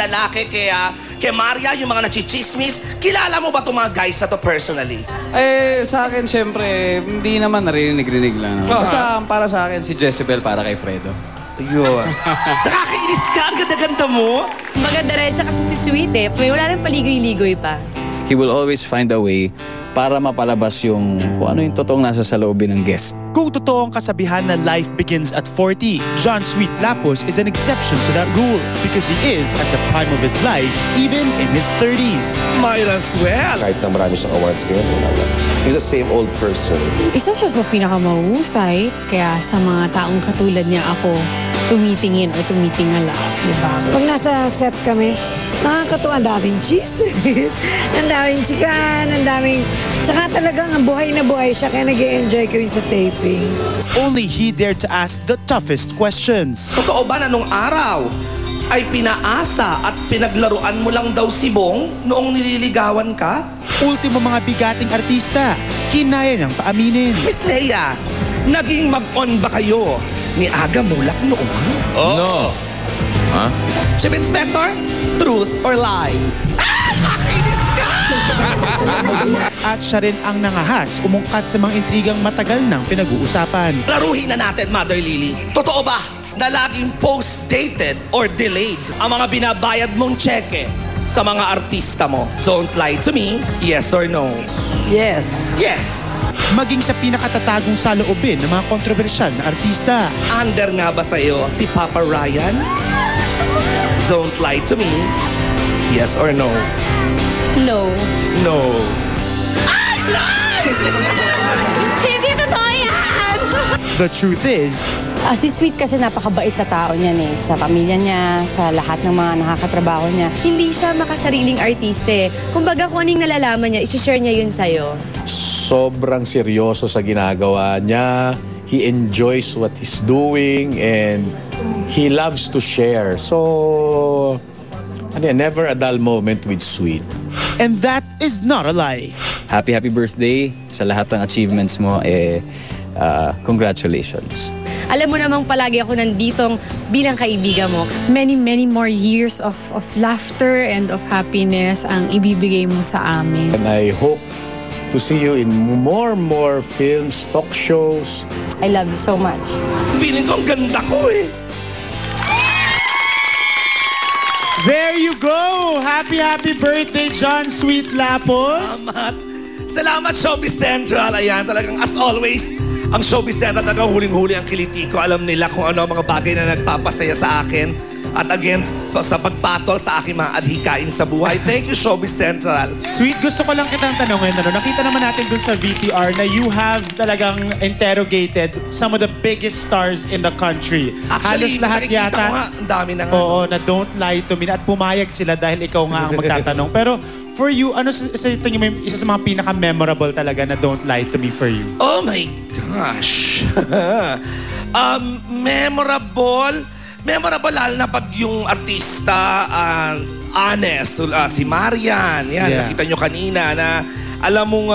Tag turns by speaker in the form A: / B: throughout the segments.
A: lalaki kay Maria, yung mga nachichismis. Kilala mo ba itong mga guys na to personally?
B: Sa akin, syempre, hindi naman narinig-rinig lang. Basta para sa akin, si Jezebel para kay Fredo.
A: Ayun. Nakakainis ka, ang ganda-ganda mo.
C: Maganda-diretsa kasi si Sweet eh. Wala nang paligoy-ligoy pa.
B: He will always find a way para mapalabas yung kung ano yung totoong nasa saloobin ng guest.
D: Kung totoo ang kasabihan na life begins at 40, John Sweet Lapus is an exception to that rule because he is at the prime of his life, even in his 30s.
A: Might as well.
E: Kahit na marami siyang awards ngayon, wala na. He's the same old person.
F: Isa siya sa pinakamahusay, kaya sa mga taong katulad niya ako, tumitingin o tumitingala, di ba?
G: Pag nasa set kami, nakakatuwa, ang daming chismis, ang daming chikan, ang daming... Tsaka talagang buhay na buhay siya, kaya nag-i-enjoy ko yung sa taping.
D: Only he dared to ask the toughest questions.
A: Totoo ba na nung araw ay pinaasa at pinaglaruan mo lang daw si Bong noong nililigawan ka?
D: Ultimo mga bigating artista, kinaya niyang paaminin.
A: Miss Leia, naging mag-on ba kayo ni Aga Mulak noon?
B: No. Huh?
A: Chief Inspector, truth or lie? Nakakainis ka!
D: At siya rin ang nangahas umungkat sa mga intrigang matagal nang pinag-uusapan.
A: Laruhin na natin, Mother Lily. Totoo ba na laging post-dated or delayed ang mga binabayad mong cheque sa mga artista mo? Don't lie to me, yes or no?
G: Yes.
A: Yes!
D: Maging sa pinakatatagong saloobin ng mga kontrobersyal na artista.
A: Under nga ba sa'yo si Papa Ryan? Don't lie to me, yes or no?
C: No.
A: No. Ay, lies!
C: Hindi totoo yan!
D: The truth is,
F: Si Sweet kasi napakabait na tao niyan eh. Sa pamilya niya, sa lahat ng mga nakakatrabaho niya.
C: Hindi siya makasariling artiste. Kumbaga kung anong nalalaman niya, isi-share niya yun sa'yo.
H: Sobrang seryoso sa ginagawa niya. He enjoys what he's doing and he loves to share. So, never a dull moment with Sweet.
D: and that is not a lie.
B: Happy birthday sa lahat ng achievements mo. Congratulations.
C: Alam mo namang palagi ako nanditong bilang kaibigan mo.
F: Many more years of laughter and of happiness ang ibibigay mo sa amin.
H: And I hope to see you in more films, talk shows.
F: I love you so much.
A: Feeling ko ang ganda ko eh.
D: There you go! Happy birthday, John Sweet Lapus!
A: Salamat, Showbiz Central. Ayan, talagang as always, ang Showbiz Central talagang huling-huli ang kiliti ko. Alam nila kung ano ang mga bagay na nagpapasaya sa akin. At again, sa pagpatol sa aking mga adhikain sa buhay. Thank you, Showbiz Central.
D: Sweet, gusto ko lang kitang tanongin. Nakita naman natin dun sa VTR na you have talagang interrogated some of the biggest stars in the country.
A: Actually,
D: halos lahat
A: nakikita
D: yata.
A: ko nga, ang dami na nga.
D: Oo, na don't lie to me. At pumayag sila dahil ikaw nga ang magtatanong. Pero for you, ano sa tingin mo yung isa sa mga pinaka-memorable talaga na don't lie to me for you?
A: Oh my gosh. Memorable lalo na pag yung artista, honest, si Marian. Yan,
D: Yeah.
A: nakita nyo kanina na alam mong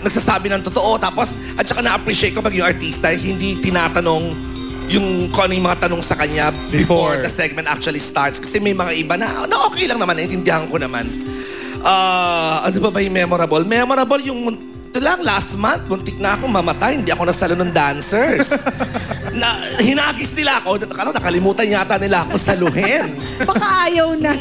A: nagsasabi ng totoo. Tapos, at saka na-appreciate ko pag yung artista hindi tinatanong yung kung ano yung mga tanong sa kanya before the segment actually starts. Kasi may mga iba na okay lang naman, naintindihan ko naman. Ano ba yung memorable? Memorable yung ito lang, last month, muntik na akong mamatay. Hindi ako nasalo ng dancers. Hinagis nila ako. Nakalimutan yata nila ako saluhin.
I: Baka ayaw na.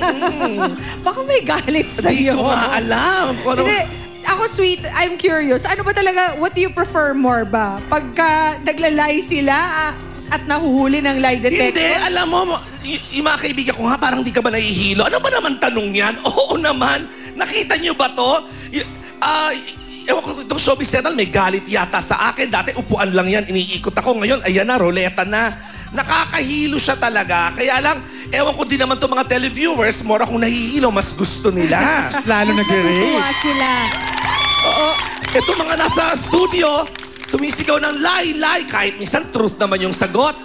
I: Baka may galit
A: Hindi
I: sa'yo.
A: ko maalam.
I: Hindi. Ako, Sweet, I'm curious. Ano ba talaga, what do you prefer more ba? Pagka naglalay sila at nahuhuli ng lie detector?
A: Hindi, alam mo, yung mga kaibigan ko nga, parang di ka ba nahihilo? Ano ba naman tanong yan? Oo naman. Nakita niyo ba to? Ewan ko, itong Showbiz Central, may galit yata sa akin. Dati upuan lang yan, iniikot ako. Ngayon, ayan na, roleta na. Nakakahilo siya talaga. Kaya lang, ewan ko din naman itong mga televiewers, more akong nahihilo, mas gusto nila.
D: Lalo nag-rate.
F: sila.
A: Oo. Ito mga nasa studio, sumisigaw ng lie, kahit minsan truth naman yung sagot.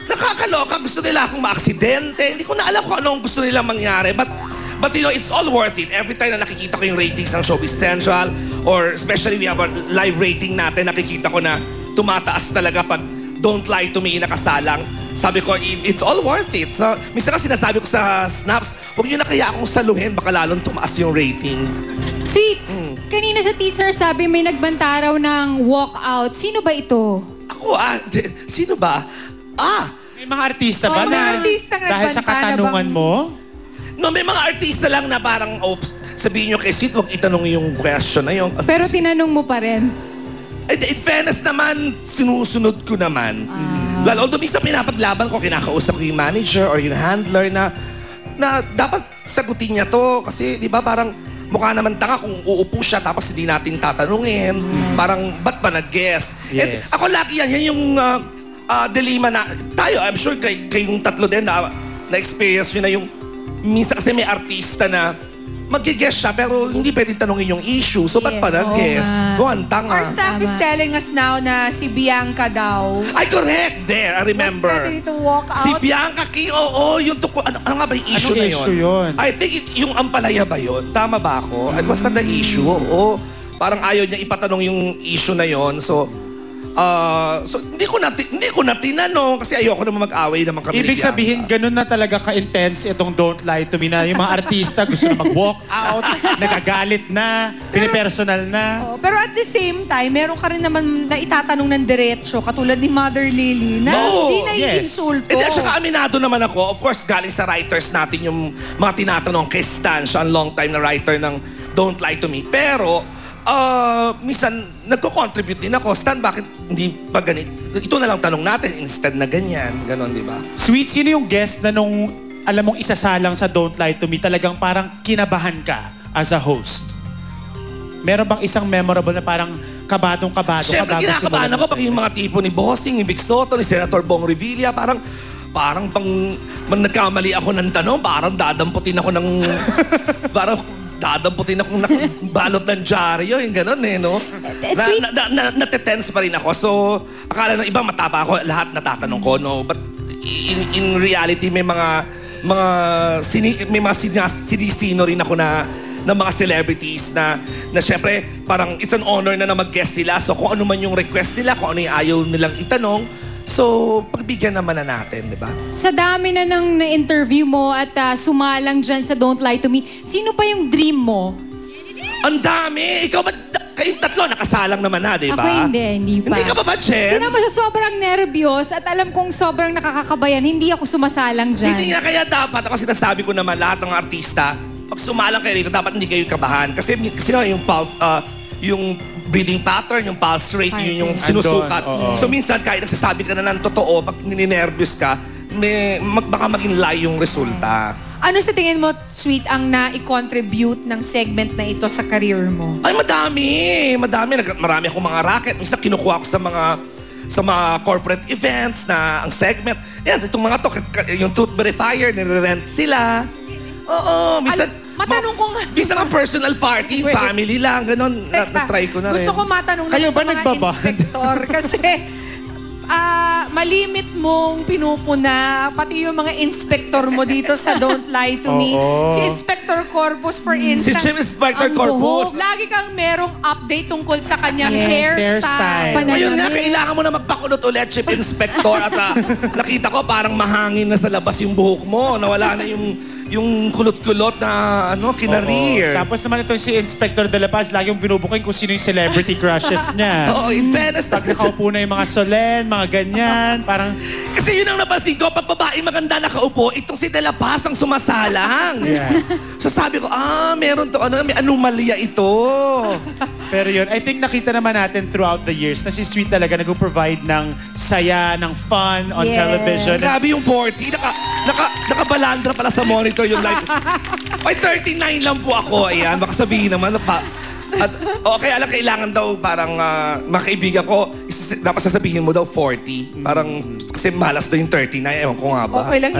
A: Nakakaloka, gusto nila akong maaksidente. Hindi ko na alam kung anong gusto nilang mangyari. But you know, it's all worth it. Every time na nakikita ko yung ratings ng Showbiz Central, or especially we have a live rating natin, nakikita ko na tumataas talaga pag Don't Lie to Me nakasalang. Sabi ko, it's all worth it. So, minsan kasi sinasabi ko sa snaps, huwag nyo na kaya akong saluhin, baka lalong tumaas yung rating.
J: Sweet, kanina sa teaser sabi may nagbanta raw ng walkout. Sino ba ito?
A: Ako, sino ba?
D: May mga artista ba
I: May mga
D: na
I: artistang
D: dahil sa
I: nagbanta na
D: katanungan
I: bang-
D: mo?
A: No, may mga artista lang na parang, sabihin nyo kay Sweet, huwag itanong yung question na yun.
J: Pero tinanong mo pa rin.
A: In fairness naman, sinusunod ko naman. Well, although minsan pinapaglaban ko, kinakausap ko yung manager or yung handler na dapat sagutin niya to. Kasi, di ba, parang mukha naman tanga kung uupo siya tapos hindi natin tatanungin. Parang, ba't ba nag-guess?
D: Yes.
A: Ako lagi yan yung dilemma na, tayo, I'm sure kayong tatlo din na-experience nyo na yung, minsan kasi may artista na mag-guess siya pero hindi pwedeng tanungin yung issue. So, ba't pa nag-guess? Mukhang tanga.
I: Our staff is telling us now na si Bianca daw.
A: Ay, correct! There, I remember.
I: Was ready to walk out.
A: Si Bianca oo, yung ano nga ba yung issue
D: Anong
A: na yun?
D: issue yun?
A: I think yung ampalaya ba yun? Tama ba ako? It was not the issue. Oo. Parang ayaw niya ipatanong yung issue na yun. So hindi ko na tinanong kasi ayoko naman mag-away naman kami.
D: Ibig sabihin, ganun na talaga ka-intense itong Don't Lie to Me na yung mga artista gusto na mag-walk out, nagagalit na, pinipersonal na.
I: Pero at the same time, meron ka rin naman na itatanong ng diretsyo, katulad ni Mother Lily, na hindi naiinsulto.
A: And at saka aminado naman ako, of course, galing sa writers natin yung mga tinatanong kay Stan, siya ang long time na writer ng Don't Lie to Me. Pero, minsan, nagko-contribute din ako. Stan, bakit hindi pa ganito? Ito na lang tanong natin instead na ganyan. Ganon, di ba?
D: Sweet, sino yung guest na nung alam mong isasalang sa Don't Lie to Me, talagang parang kinabahan ka as a host? Meron bang isang memorable na parang kabadong-kabado?
A: Siyempre, kinakabahan ako pag yung mga tipo ni Bossing, ni Vic Soto, ni Senator Bong Revilla, parang nagkamali ako ng tanong, parang dadamputin ako ng... parang dadamputin akong balot ng dyaryo, yung gano'n no? Natetense pa rin ako. So, akala ng iba mataba ako, lahat natatanong ko, no? But in reality, may mga sinisino rin ako na mga celebrities na syempre, parang it's an honor na mag-guest sila. So, kung ano man yung request nila, kung ano yung ayaw nilang itanong, so, pagbigyan naman na natin, di ba?
J: Sa dami na ng na-interview mo at sumalang dyan sa Don't Lie to Me, sino pa yung dream mo?
A: Ang dami! Ikaw ba, kayong tatlo, nakasalang naman na, di ba?
J: Ako hindi pa.
A: Hindi ka ba Jen?
J: Hindi naman sa sobrang nervyos at alam kong sobrang nakakakabayan, hindi ako sumasalang dyan.
A: Hindi nga kaya dapat, ako sinasabi ko naman, lahat ng artista, pag sumalang kayo dito, dapat hindi kayo kabahan. Kasi nga yung breathing pattern, yung pulse rate, yun yung sinusukat. So minsan, kahit nagsasabi ka na ng totoo, pag ninervyos ka, baka maging lie yung resulta.
I: Ano sa tingin mo, Sweet, ang na-contribute ng segment na ito sa career mo?
A: Ay, madami. Marami akong mga racket. Minsan kinukuha ko sa mga corporate events na ang segment. Yan, itong mga to, yung Truth Verifier, nire-rent sila. Oo, minsan...
I: Matanong ko nga.
A: Minsan nga personal party, family lang, gano'n. Na-try ko na rin.
I: Gusto ko matanong
D: Kayo
I: ng
D: ba
I: mga
D: nagbaband?
I: inspector kasi malimit mong pinupuna pati yung mga inspector mo dito sa Don't Lie to Me. Si Inspector Corpus, for
A: Si
I: instance.
A: Chief Inspector
J: ang
A: Corpus.
I: Lagi kang merong update tungkol sa kanyang
J: Yes.
I: hairstyle.
A: Ngayon nga, kailangan mo na magpakunot ulit, Chief Inspector. At nakita ko parang mahangin na sa labas yung buhok mo. Nawala na yung kulot-kulot na kinareer.
D: Tapos naman itong si Inspector De La Paz, lagi yung binubukin kung sino yung celebrity crushes niya.
A: Oo, in fairness.
D: Nakaupo na yung mga Solen, mga ganyan. Parang,
A: Kasi yun ang napansin ko, pag babae maganda nakaupo, itong si De La Paz ang sumasalang. So sabi ko, meron to, may anomalya ito.
D: pero yun, I think nakita naman natin throughout the years na si Sweet talaga nag-provide ng saya, ng fun on television.
A: Grabe yung 40. Nakabalandra pala sa monitor yung live. Ay, 39 lang po ako. Ayan, baka sabihin naman. Kaya lang kailangan daw parang mga kaibigan ko, dapat sasabihin mo daw 40. Parang, kasi malas daw yung 39. Ewan ko nga ba.
I: Okay lang,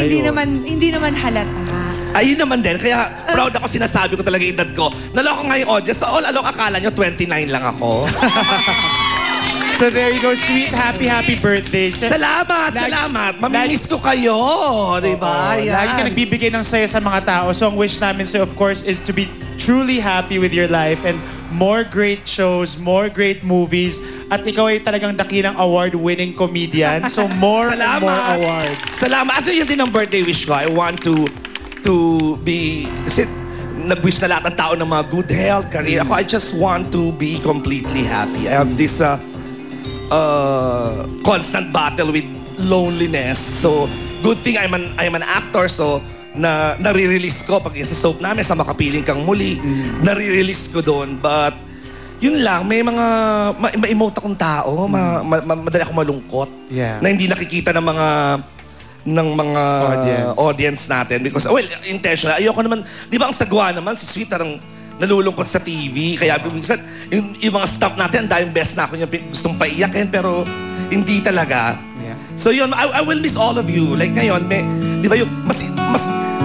I: hindi naman halata.
A: Ayun naman din. Kaya proud ako, sinasabi ko talaga yung edad ko. Naloko nga yung audience. So all along akala nyo 29 lang ako.
D: So there you go, Sweet. Happy birthday.
A: Salamat. Mamimiss ko kayo. Diba?
D: Lagi ka nagbibigay ng saya sa mga tao. So ang wish namin sa'yo, of course, is to be truly happy with your life and more great shows, more great movies. At ikaw ay talagang dakilang award-winning comedian. So more and more awards.
A: Salamat. At yun din ang birthday wish ko. I want to be... Kasi nag-wish na lahat ng tao ng mga good health, career. Ako, I just want to be completely happy. I have this constant battle with loneliness. So, good thing I'm an actor. So, nare-release ko pag sa soap namin sa Makapiling Kang Muli. Nare-release ko doon. But, yun lang, may mga ma-emote akong tao. Madali akong malungkot.
D: Yeah.
A: Na hindi nakikita ng mga audience natin. Because, well, intentional. Ayoko naman, di ba ang sagwa naman, si Sweet, tarang nalulungkot sa TV. Kaya, minsan, yung mga staff natin, ang daming best na ako yung gustong paiyakin, pero hindi talaga.
D: Yeah.
A: So yun, I will miss all of you. Like ngayon, di ba yung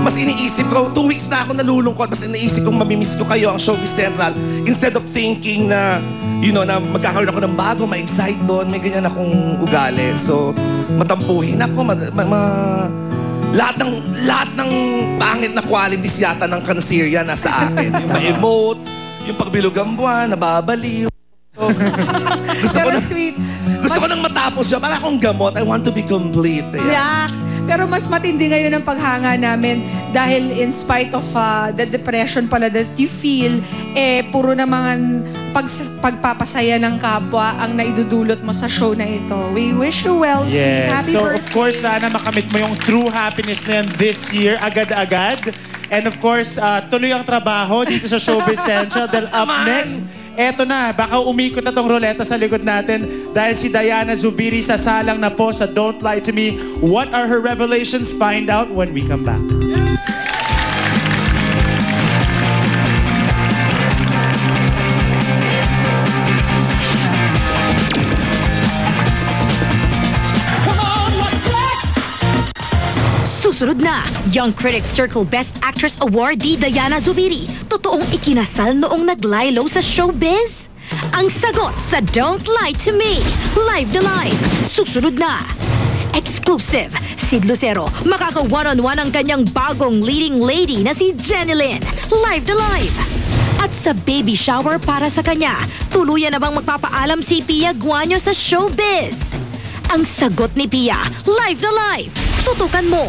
A: mas iniisip ko, 2 weeks na ako nalulungkot, mas iniisip kong mamimiss ko kayo, ang Showbiz Central, instead of thinking na, na magkakaroon ako ng bago, ma-excite doon, may ganyan akong ugali. So, matampuhin ako, lahat ng pangit na qualities yata ng Canceria nasa akin. Yung ma-emote, yung pagbilog ang buwan, nababaliw. So, gusto ko nang matapos yun. Para akong gamot. I want to be complete.
I: Relax. Pero mas matindi ngayon ang paghanga namin dahil in spite of the depression pala that you feel, puro naman pagpapasaya ng kapwa ang naidudulot mo sa show na ito. We wish you well, sweet. Happy
D: so
I: birthday.
D: of course, sana makamit mo yung true happiness na yan this year, agad-agad. And of course, tuloy ang trabaho dito sa Showbiz Central. Dahil up next, eto na, baka umikot na tong ruleta sa likod natin dahil si Diana Zubiri sasalang na po sa Don't Lie to Me. What are her revelations? Find out when we come back.
K: Susunod na, Young Critics Circle Best Actress Awardee Diana Zubiri. Totoong ikinasal noong naglaylo sa showbiz? Ang sagot sa Don't Lie to Me. Live na live. Susunod na. Exclusive. Sid Lucero, makaka one-on-one ang kanyang bagong leading lady na si Jenny Lynn. Live na live. At sa baby shower para sa kanya, tuluyan na bang magpapaalam si Pia Guanyo sa showbiz? Ang sagot ni Pia, live na live. Tutukan mo.